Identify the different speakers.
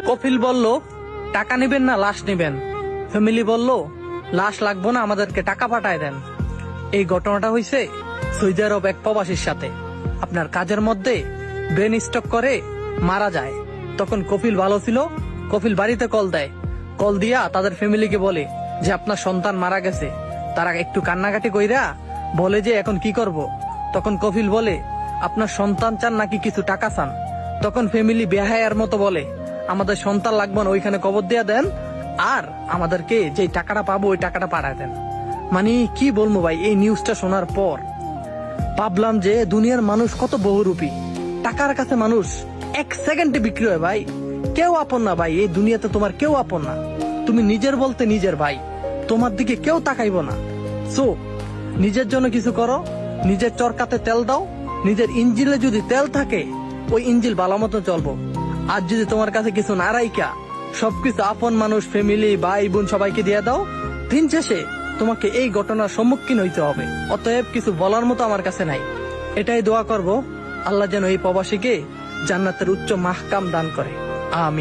Speaker 1: কফিল বলল, টাকা নিবেন না লাশ নিবেন? ফ্যামিলি বলল, লাশ লাগবো না, আমাদেরকে টাকা পাঠায় দেন। এই ঘটনাটা হয়েছে সৌদি আরব এক প্রবাসীর সাথে। আপনার কাজের মধ্যে ব্রেন স্ট্রোক করে মারা যায়। তখন কফিল ভালো ছিল, কফিল বাড়িতে কল দেয়। কল দিয়া তাদের ফ্যামিলিকে বলে যে আপনার সন্তান মারা গেছে। তারা একটু কান্নাকাটি কইরা বলে যে এখন কি করব। তখন কফিল বলে, আপনার সন্তান চান নাকি কিছু টাকা চান? তখন ফ্যামিলি বেহায়ার মতো বলে, আমাদের সন্তান লাগবে না, ওইখানে কবর দিয়া দেন, আর আমাদেরকে যে টাকাটা পাবো ওই টাকাটা পাঠায় দেন। মানে কি বলবো ভাই, এই নিউজটা শোনার পর ভাবলাম যে দুনিয়ার মানুষ কত বহুরূপী। টাকার কাছে মানুষ এক সেকেন্ডে বিক্রি হয় ভাই। কেউ আপন না ভাই, এই দুনিয়াতে তোমার কেউ আপন না। তুমি নিজের বলতে নিজের ভাই, তোমার দিকে কেউ তাকাইব না। সো নিজের জন্য কিছু করো, নিজের চরকাতে তেল দাও। নিজের ইঞ্জিলে যদি তেল থাকে ওই ইঞ্জিল ভালো মতো চলবো। আর যদি তোমার কাছে কিছু না রাইকা সবকিছু আপন মানুষ, ফ্যামিলি, ভাই বোন সবাইকে দিয়ে দাও, দিন শেষে তোমাকে এই ঘটনার সম্মুখীন হইতে হবে। অতএব কিছু বলার মতো আমার কাছে নাই। এটাই দোয়া করব, আল্লাহ যেন এই প্রবাসীকে জান্নাতের উচ্চ মাহকাম দান করে। আমিন।